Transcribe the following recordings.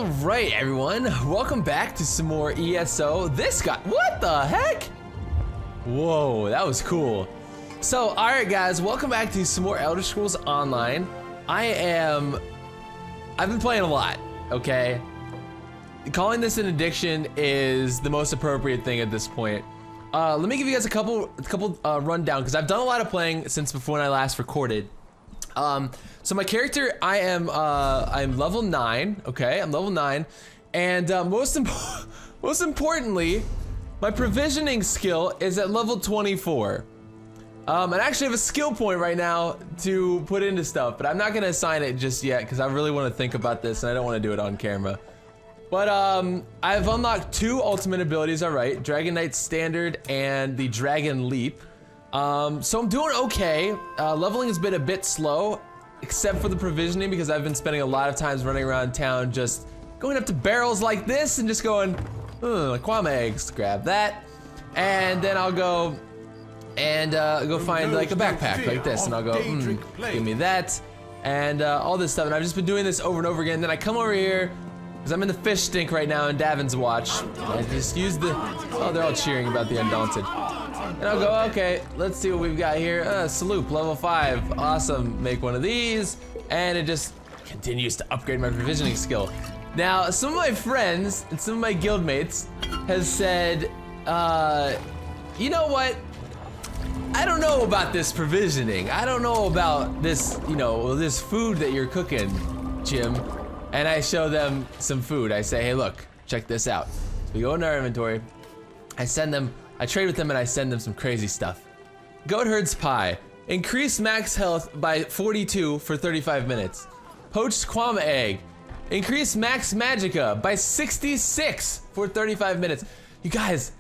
All right, everyone, welcome back to some more ESO. This guy, what the heck? Whoa, that was cool. So, all right, guys, welcome back to some more Elder Scrolls Online. I've been playing a lot, okay? Calling this an addiction is the most appropriate thing at this point. Let me give you guys a couple rundown, because I've done a lot of playing since before when I last recorded. So my character, I'm level 9, okay? I'm level 9, and most importantly, my provisioning skill is at level 24. And I actually have a skill point right now to put into stuff, but I'm not gonna assign it just yet because I really want to think about this and I don't want to do it on camera. But I've unlocked 2 ultimate abilities, alright, Dragon Knight Standard and the Dragon Leap. So I'm doing okay. Leveling has been a bit slow, except for the provisioning, because I've been spending a lot of times running around town just going up to barrels like this and just going, Kwame eggs, grab that. And then I'll go and go find like a backpack like this, and I'll go, give me that, and all this stuff. And I've just been doing this over and over again. Then I come over here, because I'm in the fish stink right now in Davin's watch. I just use the, oh, they're all cheering about the Undaunted. And I'll go, okay, let's see what we've got here. Sloop, level 5, awesome, make one of these. And it just continues to upgrade my provisioning skill. Now, some of my friends and some of my guildmates has said, you know what? I don't know about this provisioning. I don't know about this, you know, this food that you're cooking, Jim. And I show them some food. I say, hey, look, check this out. So we go into our inventory. I trade with them and I send them some crazy stuff. Goat Herd's Pie. Increase max health by 42 for 35 minutes. Poached Kwama Egg. Increase max magicka by 66 for 35 minutes. You guys,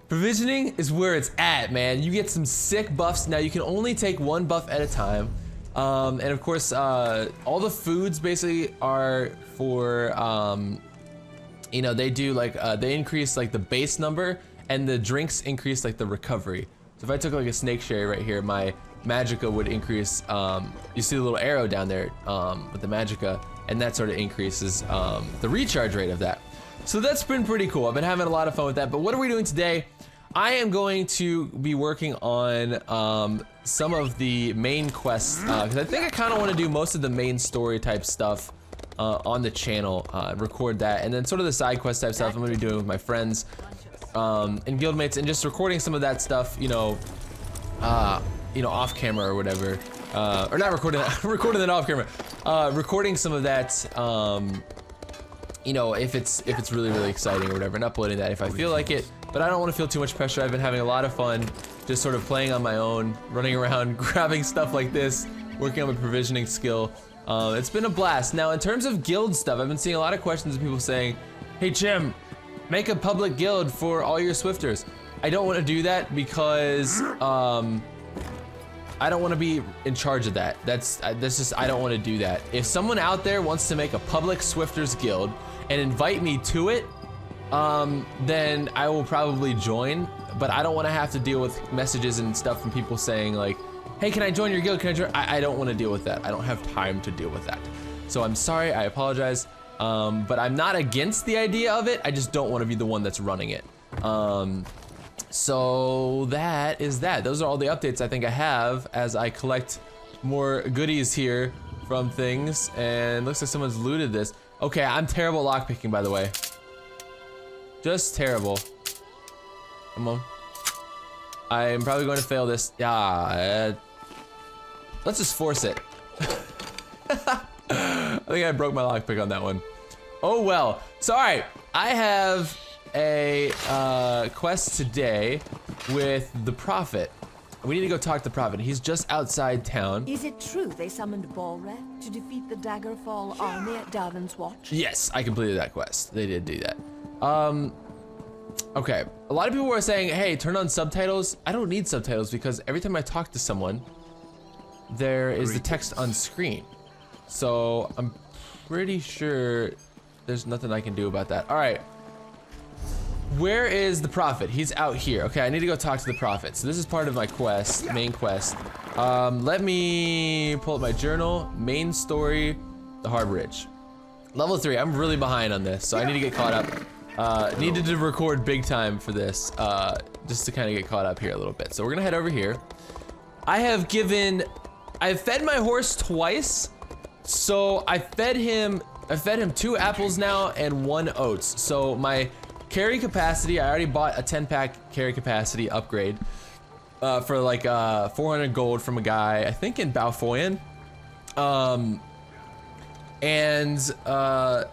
provisioning is where it's at, man. You get some sick buffs. Now you can only take 1 buff at a time. And of course, all the foods basically are for, you know, they do like, they increase like the base number, and the drinks increase like the recovery. So if I took like a snake sherry right here, my magicka would increase, you see the little arrow down there with the magicka, and that sort of increases the recharge rate of that. So that's been pretty cool. I've been having a lot of fun with that. But what are we doing today? I am going to be working on some of the main quests, because I think I kind of want to do most of the main story type stuff on the channel, record that, and then sort of the side quest type stuff I'm going to be doing with my friends and guildmates, and just recording some of that stuff, you know, off camera or whatever, or not recording that, recording it off camera, recording some of that, you know, if it's really exciting or whatever, and uploading that if I feel like it. But I don't want to feel too much pressure. I've been having a lot of fun just sort of playing on my own, running around, grabbing stuff like this, working on my provisioning skill. It's been a blast. Now, in terms of guild stuff, I've been seeing a lot of questions of people saying, hey, Jim, make a public guild for all your Swifters. I don't want to do that because I don't want to be in charge of that. That's just, I don't want to do that. If someone out there wants to make a public Swifters guild and invite me to it, then I will probably join, but I don't want to have to deal with messages and stuff from people saying like, hey, can I join your guild? Can I join? I don't want to deal with that. I don't have time to deal with that. So I'm sorry, I apologize. But I'm not against the idea of it. I just don't want to be the one that's running it. So that is that. Those are all the updates I think I have as I collect more goodies here from things. And looks like someone's looted this. Okay, I'm terrible at lockpicking, by the way. Just terrible. Come on. I'm probably going to fail this. Yeah. Let's just force it. I think I broke my lockpick on that one. Oh well. So alright, I have a quest today with the Prophet. We need to go talk to the Prophet. He's just outside town. Is it true they summoned Balrek to defeat the Daggerfall army at Davin's watch? Yes, I completed that quest. They did do that. Okay, a lot of people were saying, hey, turn on subtitles. I don't need subtitles because every time I talk to someone, there is the text on screen. So I'm pretty sure there's nothing I can do about that. All right, where is the Prophet? He's out here. Okay, I need to go talk to the Prophet. So this is part of my quest, main quest. Let me pull up my journal, main story, the Harbor Ridge. Level 3. I'm really behind on this, so I need to get caught up. Needed to record big time for this, just to kind of get caught up here a little bit. So we're gonna head over here. I've fed my horse twice, so I fed him 2 apples now and 1 oats. So my carry capacity, I already bought a 10-pack carry capacity upgrade for like 400 gold from a guy, I think in Balfoyan.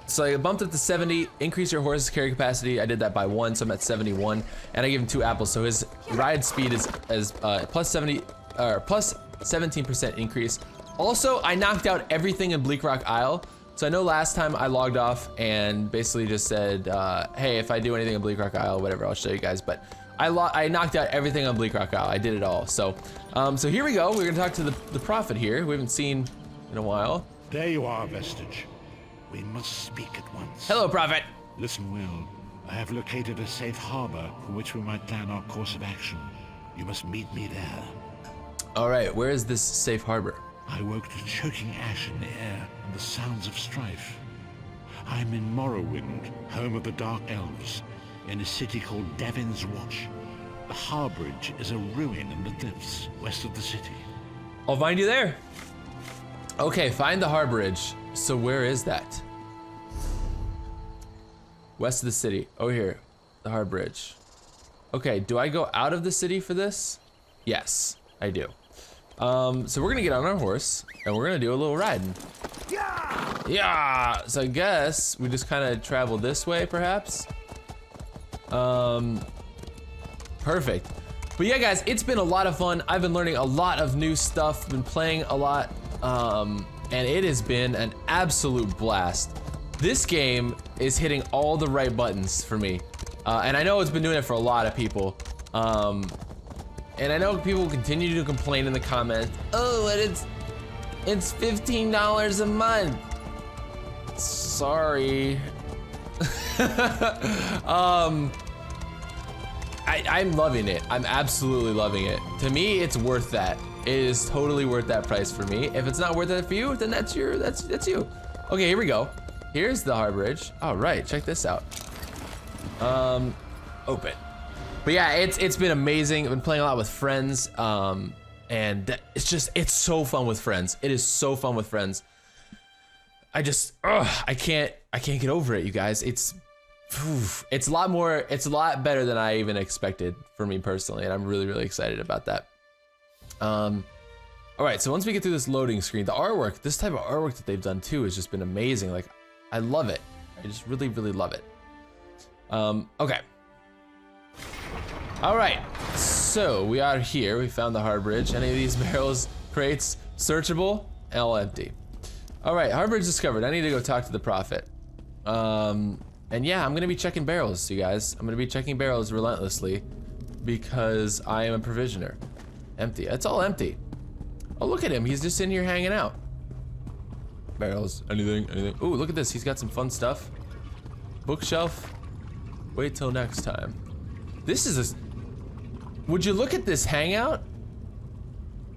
So I bumped it to 70, increase your horse's carry capacity. I did that by 1, so I'm at 71, and I gave him 2 apples, so his ride speed is plus 70 or plus 17% increase. Also, I knocked out everything in Bleak Rock Isle. So I know last time I logged off and basically just said, hey, if I do anything in Bleak Rock Isle, whatever, I'll show you guys. But I knocked out everything on Bleak Rock Isle. I did it all. So so here we go. We're gonna talk to the prophet here. We haven't seen in a while. There you are, Vestige. We must speak at once. Hello, prophet. Listen well. I have located a safe harbor from which we might plan our course of action. You must meet me there. All right, where is this safe harbor? I woke to choking ash in the air and the sounds of strife. I'm in Morrowind, home of the Dark Elves, in a city called Davin's Watch. The harborage is a ruin in the cliffs west of the city. I'll find you there. Okay, find the harborage. So where is that? West of the city. Oh, here. The harborage. Okay, do I go out of the city for this? Yes, I do. So we're gonna get on our horse and we're gonna do a little riding. Yeah! So I guess we just kind of travel this way, perhaps. Perfect. But yeah, guys, it's been a lot of fun. I've been learning a lot of new stuff, been playing a lot, and it has been an absolute blast. This game is hitting all the right buttons for me. And I know it's been doing it for a lot of people. And I know people continue to complain in the comments, oh, and it's $15 a month. Sorry. I'm loving it. I'm absolutely loving it. To me, it's worth that. It is totally worth that price for me. If it's not worth it for you, then that's you. Okay, here we go. Here's the harborage. All right, check this out. Open. But yeah, it's been amazing. I've been playing a lot with friends, and it's so fun with friends. It is so fun with friends. I can't get over it, you guys. It's a lot better than I even expected for me personally, and I'm really excited about that. All right, so once we get through this loading screen, the artwork, this type of artwork that they've done too has just been amazing. Like, I love it. I just really love it. Okay. All right, so we are here. We found the harborage. Any of these barrels, crates, searchable? All empty. All right, harborage discovered. I need to go talk to the prophet. And yeah, I'm gonna be checking barrels, you guys. I'm gonna be checking barrels relentlessly because I am a provisioner. Empty. It's all empty. Oh, look at him. He's just in here hanging out. Barrels. Anything. Ooh, look at this. He's got some fun stuff. Bookshelf. Wait till next time. This is would you look at this hangout?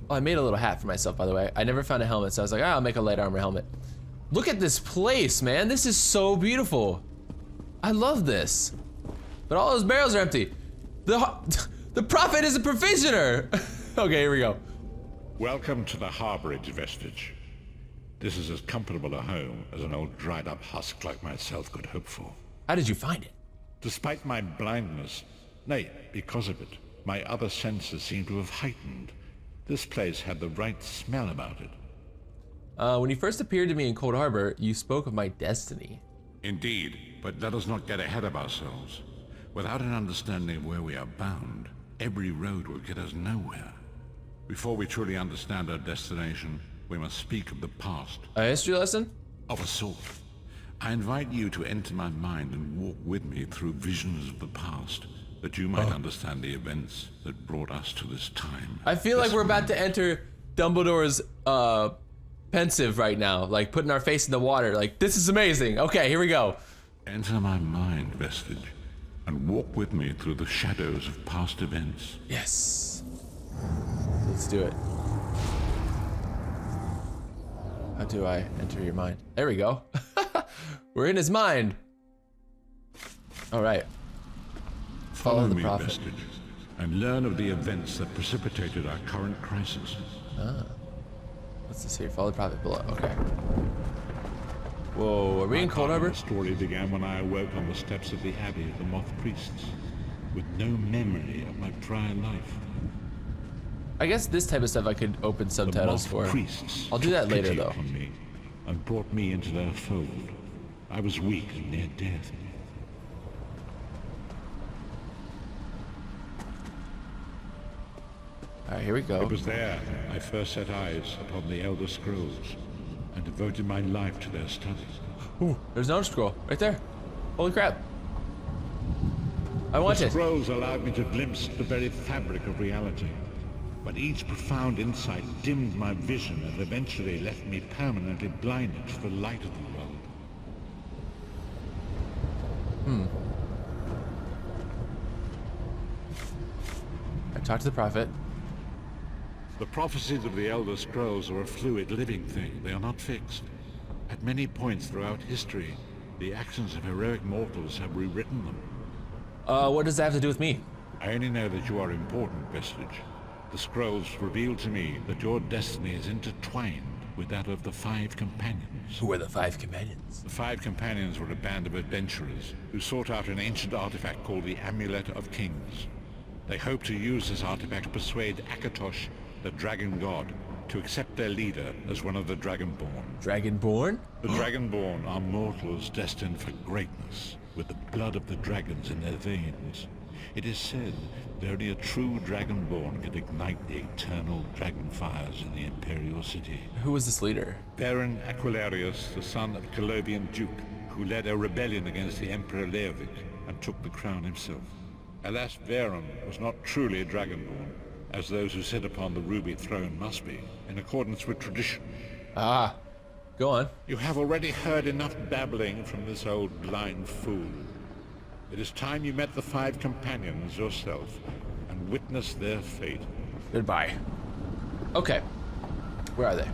Oh, I made a little hat for myself, by the way. I never found a helmet, so I was like, I'll make a light armor helmet. Look at this place, man. This is so beautiful. I love this. But all those barrels are empty. The prophet is a provisioner. Okay, here we go. Welcome to the harborage, Vestige. This is as comfortable a home as an old dried-up husk like myself could hope for. How did you find it? Despite my blindness, nay, because of it, my other senses seem to have heightened. This place had the right smell about it. When you first appeared to me in Cold Harbor, you spoke of my destiny. Indeed, but let us not get ahead of ourselves. Without an understanding of where we are bound, every road will get us nowhere. Before we truly understand our destination, we must speak of the past. A history lesson? Of a sort. I invite you to enter my mind and walk with me through visions of the past, that you might understand the events that brought us to this time. I feel like we're about to enter Dumbledore's pensive right now, like putting our face in the water. Like, this is amazing. Okay, here we go. Enter my mind, Vestige, and walk with me through the shadows of past events. Yes. Let's do it. How do I enter your mind? There we go. We're in his mind. All right. Follow the me, prophet. vestige, and learn of the events that precipitated our current crisis. What's this here? Follow the prophet below. Okay. Whoa, are we in Cold Harbor? The story began when I awoke on the steps of the Abbey of the Moth Priests, with no memory of my prior life. I guess this type of stuff I could open subtitles The for. Moth Priests I'll do that took later pity though. upon me and brought me into their fold. I was weak and near death. Alright, here we go. It was there I first set eyes upon the Elder Scrolls and devoted my life to their study. Ooh, there's another scroll right there. Holy crap. I want The it. scrolls allowed me to glimpse the very fabric of reality, but each profound insight dimmed my vision and eventually left me permanently blinded to the light of the world. I talked to the prophet. The prophecies of the Elder Scrolls are a fluid, living thing. They are not fixed. At many points throughout history, the actions of heroic mortals have rewritten them. What does that have to do with me? I only know that you are important, Vestige. The scrolls reveal to me that your destiny is intertwined with that of the Five Companions. Who are the Five Companions? The Five Companions were a band of adventurers who sought out an ancient artifact called the Amulet of Kings. They hoped to use this artifact to persuade Akatosh, the dragon god, to accept their leader as one of the Dragonborn. Dragonborn? The Dragonborn are mortals destined for greatness, with the blood of the dragons in their veins. It is said that only a true Dragonborn can ignite the eternal dragon fires in the Imperial City. Who was this leader? Baron Aquilarius, the son of Colovian Duke, who led a rebellion against the Emperor Leovic and took the crown himself. Alas, Varen was not truly a Dragonborn, as those who sit upon the ruby throne must be, in accordance with tradition. Ah, go on. You have already heard enough babbling from this old blind fool. It is time you met the Five Companions yourself and witnessed their fate. Goodbye. Okay. Where are they?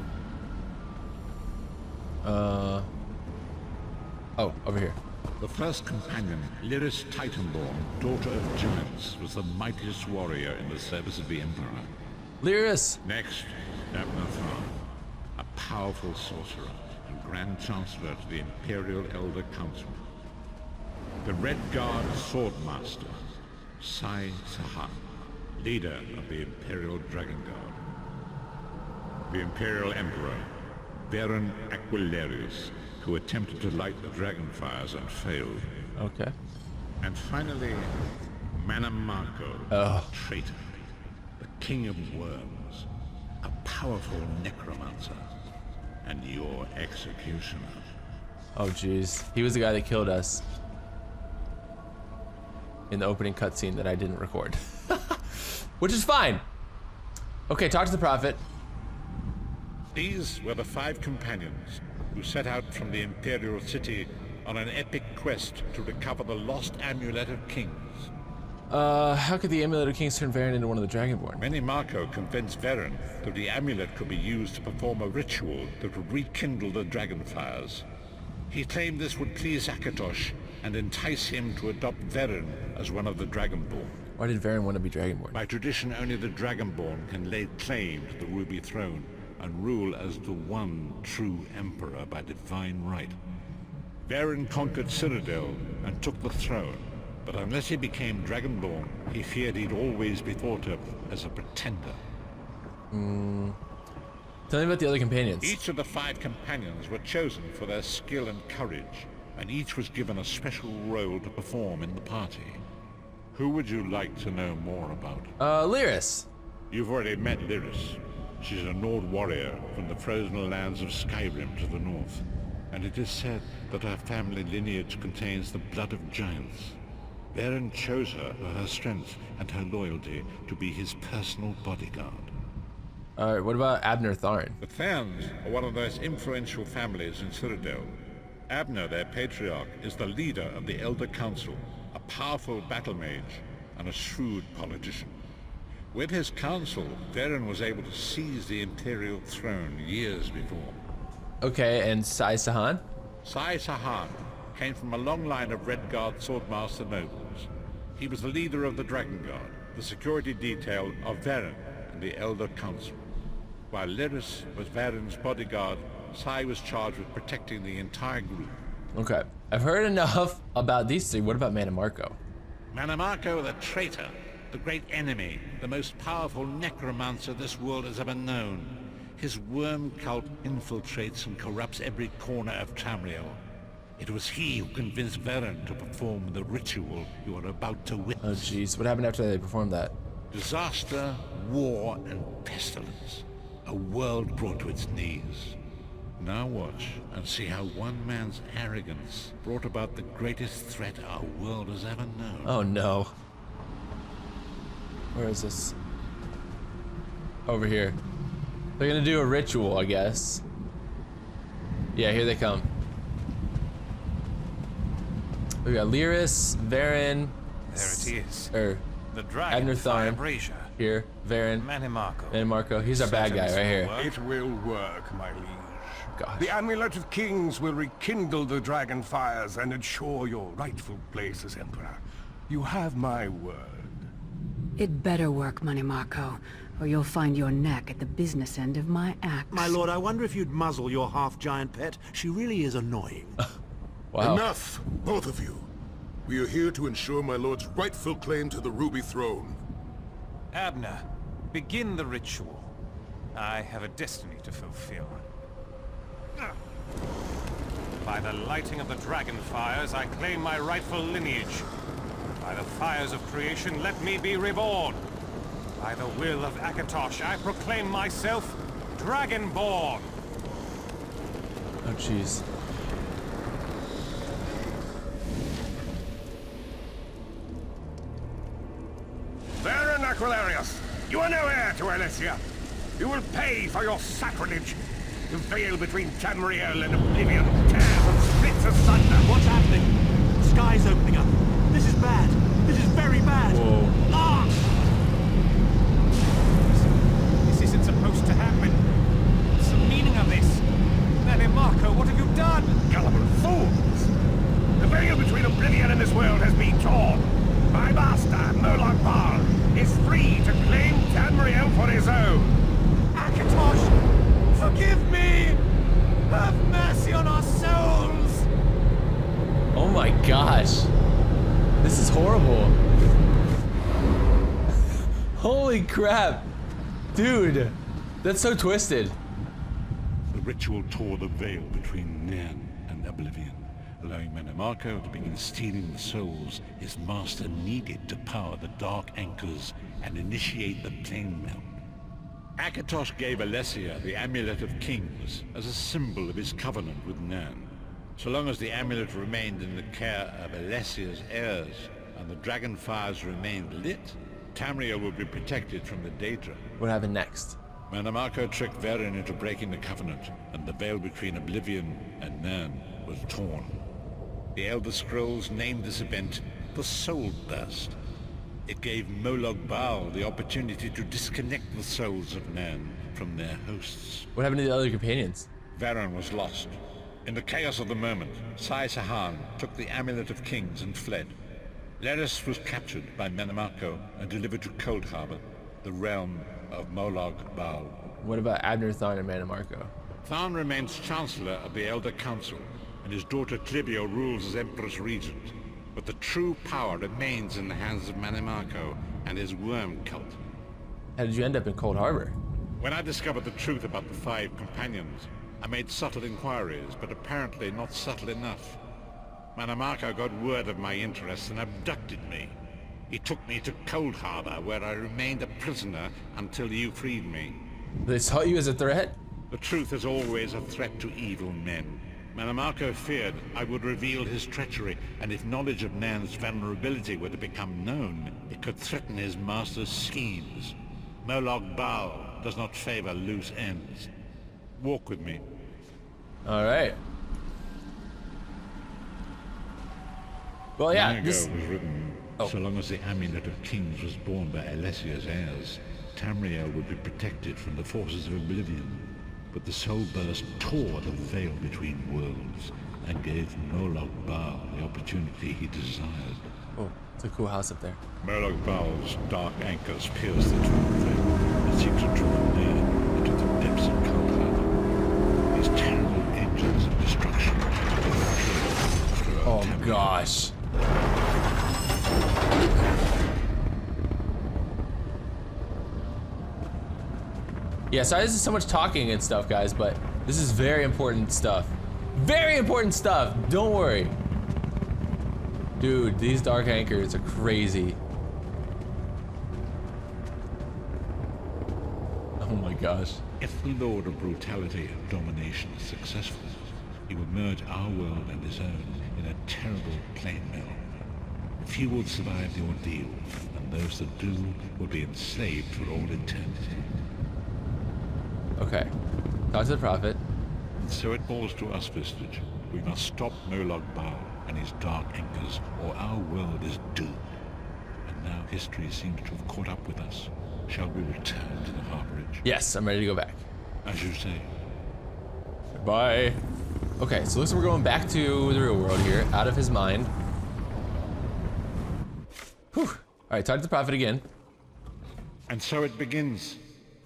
Oh, over here. The first companion, Lyris Titanborn, daughter of giants, was the mightiest warrior in the service of the Emperor. Lyris! Next, Ebonheart, a powerful sorcerer and Grand Chancellor to the Imperial Elder Council. The Red Guard Swordmaster, Sai Sahan, leader of the Imperial Dragon Guard. The Imperial Emperor, Baron Aquilarius, who attempted to light the dragon fires and failed. Okay. And finally, Manamarco, Oh. traitor, the King of Worms, a powerful necromancer, and your executioner. Oh, jeez. He was the guy that killed us in the opening cutscene that I didn't record. Which is fine. Okay, talk to the prophet. These were the Five Companions who set out from the Imperial City on an epic quest to recover the lost Amulet of Kings. How could the Amulet of Kings turn Varen into one of the Dragonborn? Many Marco convinced Varen that the amulet could be used to perform a ritual that would rekindle the dragon fires. He claimed this would please Akatosh and entice him to adopt Varen as one of the Dragonborn. Why did Varen want to be Dragonborn? By tradition, only the Dragonborn can lay claim to the Ruby Throne and rule as the one true Emperor by divine right. Varen conquered Cyrodiil and took the throne, but unless he became Dragonborn, he feared he'd always be thought of as a pretender. Tell me about the other companions. Each of the Five Companions were chosen for their skill and courage, and each was given a special role to perform in the party. Who would you like to know more about? Lyris. You've already met Lyris. She's a Nord warrior from the frozen lands of Skyrim to the north, and it is said that her family lineage contains the blood of giants. Varen chose her for her strength and her loyalty to be his personal bodyguard. Alright, what about Abner Tharn? The Tharns are one of the most influential families in Cyrodiil. Abner, their patriarch, is the leader of the Elder Council, a powerful battle mage and a shrewd politician. With his council, Varen was able to seize the Imperial throne years before. Okay, and Sai Sahan? Sai Sahan came from a long line of Red Guard swordmaster nobles. He was the leader of the Dragon Guard, the security detail of Varen and the Elder Council. While Lyris was Varen's bodyguard, Sai was charged with protecting the entire group. Okay, I've heard enough about these three. What about Mannimarco? Mannimarco the traitor, the great enemy, the most powerful necromancer this world has ever known. His worm cult infiltrates and corrupts every corner of Tamriel. It was he who convinced Varen to perform the ritual you are about to Oh witness. jeez, what happened after they performed that? Disaster, war, and pestilence. A world brought to its knees. Now watch and see how one man's arrogance brought about the greatest threat our world has ever known. Oh no. Where is this? Over here. They're gonna do a ritual, I guess. Yeah, here they come. We got Lyris, Varen. There it is. The Abner dragon fire Tharn. brazier. Here, Varen. Mannimarco. Mannimarco. He's our bad guy right here. It will work, my liege. Gosh. The Amulet of Kings will rekindle the dragon fires and ensure your rightful place as Emperor. You have my word. It better work, Mannimarco, or you'll find your neck at the business end of my axe. My lord, I wonder if you'd muzzle your half-giant pet. She really is annoying. Wow. Enough, both of you. We are here to ensure my lord's rightful claim to the Ruby Throne. Abner, begin the ritual. I have a destiny to fulfill. By the lighting of the dragon fires, I claim my rightful lineage. By the fires of creation, let me be reborn. By the will of Akatosh, I proclaim myself Dragonborn. Oh jeez. Varen Aquilarius, you are no heir to Elysia. You will pay for your sacrilege. The veil between Tamriel and Oblivion tears and splits asunder. What's happening? The sky's opening up. This is bad. This is very bad. Whoa. Ah! This isn't supposed to happen. What's the meaning of this? Mannimarco, what have you done? Gullible fools! The veil between Oblivion and this world has been torn. My master, Moloch Baal, is free to claim Tamriel for his own. Akatosh, forgive me! Have mercy on our souls! Oh my gosh. This is horrible. Holy crap. Dude, that's so twisted. The ritual tore the veil between Nan and Oblivion, allowing Mannimarco to begin stealing the souls his master needed to power the Dark Anchors and initiate the plane melt. Akatosh gave Elysia the Amulet of Kings as a symbol of his covenant with Nan. So long as the amulet remained in the care of Elysia's heirs and the dragon fires remained lit, Tamriel would be protected from the Daedra. What happened next? Mannimarco tricked Varen into breaking the covenant, and the veil between Oblivion and Nan was torn. The Elder Scrolls named this event the Soul Burst. It gave Moloch Baal the opportunity to disconnect the souls of Nan from their hosts. What happened to the other companions? Varen was lost. In the chaos of the moment, Sai Sahan took the Amulet of Kings and fled. Lyris was captured by Mannimarco and delivered to Cold Harbor, the realm of Moloch Baal. What about Abner Tharn and Mannimarco? Tharn remains Chancellor of the Elder Council, and his daughter Clivio rules as Empress Regent. But the true power remains in the hands of Mannimarco and his worm cult. How did you end up in Cold Harbor? When I discovered the truth about the 5 companions, I made subtle inquiries, but apparently not subtle enough. Mannimarco got word of my interests and abducted me. He took me to Cold Harbor, where I remained a prisoner until you freed me. They saw you as a threat? The truth is always a threat to evil men. Mannimarco feared I would reveal his treachery, and if knowledge of Nan's vulnerability were to become known, it could threaten his master's schemes. Moloch Baal does not favor loose ends. Walk with me. All right. Well, yeah, Long ago this... was written, so long as the Amulet of Kings was borne by Elysia's heirs, Tamriel would be protected from the forces of Oblivion. But the Soul Burst tore the veil between worlds, and gave Moloch Baal the opportunity he desired. Oh, it's a cool house up there. Moloch Baal's dark anchors pierce the twin flame and seek to draw near into the depths of Cold Harbor. These terrible engines of destruction through our Oh temple. gosh. Yeah, sorry this is so much talking and stuff, guys, but this is very important stuff. Very important stuff, don't worry. Dude, these dark anchors are crazy. Oh my gosh. If the Lord of Brutality and Domination is successful, he will merge our world and his own in a terrible plain mill. Few will survive the ordeal, and those that do will be enslaved for all eternity. Okay. Talk to the prophet. And so it falls to us, Vistage. We must stop Moloch Baal and his dark anchors, or our world is doomed. And now history seems to have caught up with us. Shall we return to the harborage? Yes, I'm ready to go back. As you say. Bye. Okay, so looks like we're going back to the real world here, out of his mind. Whew. All right, talk to the prophet again. And so it begins.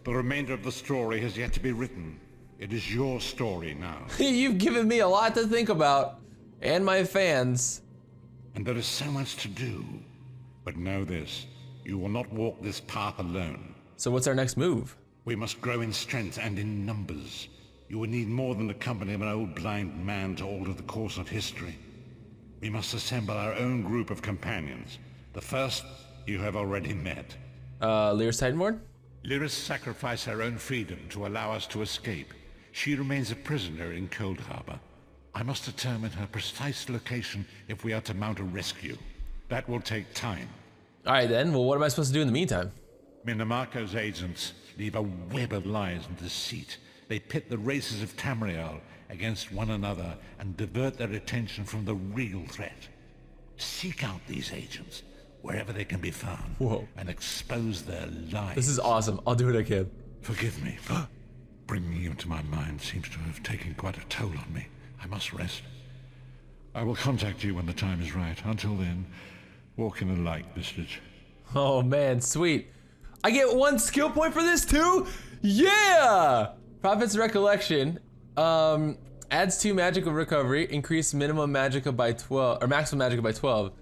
The remainder of the story has yet to be written. It is your story now. You've given me a lot to think about, and my fans. And there is so much to do. But know this, you will not walk this path alone. So what's our next move? We must grow in strength and in numbers. You will need more than the company of an old blind man to alter the course of history. We must assemble our own group of companions. The first you have already met. Lyra's Titanborn? Lyris sacrificed her own freedom to allow us to escape. She remains a prisoner in Cold Harbor. I must determine her precise location if we are to mount a rescue. That will take time. All right then, well what am I supposed to do in the meantime? Minamarco's agents leave a web of lies and deceit. They pit the races of Tamriel against one another and divert their attention from the real threat. Seek out these agents, wherever they can be found, Whoa. and expose their lies. This is awesome. I'll do what I can. Forgive me. Bringing you to my mind seems to have taken quite a toll on me. I must rest. I will contact you when the time is right. Until then, walk in the light, Vistage. Oh man, sweet. I get 1 skill point for this too? Yeah! Prophet's Recollection. Adds 2 magical recovery, increase minimum magica by 12, or maximum magica by 12.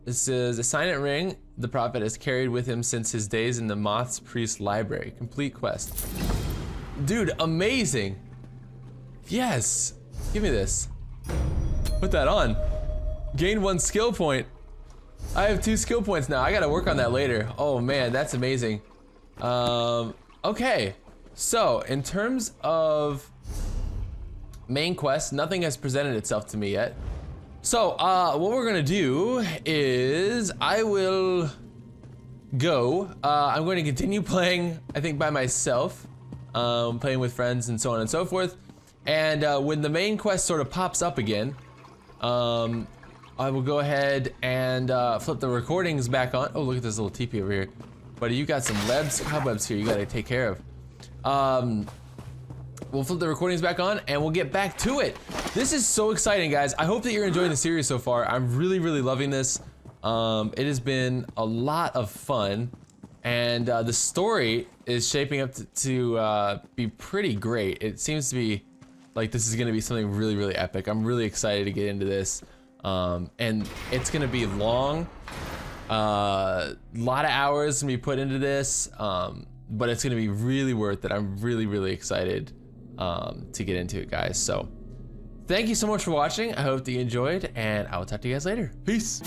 This says, a signet ring the prophet has carried with him since his days in the Moth's Priest Library. Complete quest. Dude, amazing. Yes. Give me this. Put that on. Gain 1 skill point. I have 2 skill points now. I gotta work on that later. Oh man, that's amazing. Okay. So, in terms of main quest, nothing has presented itself to me yet. So, what we're gonna do is I will go. I'm going to continue playing, I think, by myself, playing with friends and so on and so forth. And when the main quest sort of pops up again, I will go ahead and flip the recordings back on. Oh, look at this little teepee over here. Buddy, you got some cobwebs here you gotta take care of. We'll flip the recordings back on and we'll get back to it. This is so exciting, guys. I hope that you're enjoying the series so far. I'm really, really loving this. It has been a lot of fun, and the story is shaping up to be pretty great. It seems to be like this is gonna be something really, really epic. I'm really excited to get into this. And it's gonna be long. Lot of hours gonna be put into this, but it's gonna be really worth it. I'm really, really excited to get into it, guys. So thank you so much for watching. I hope that you enjoyed, and I will talk to you guys later. Peace.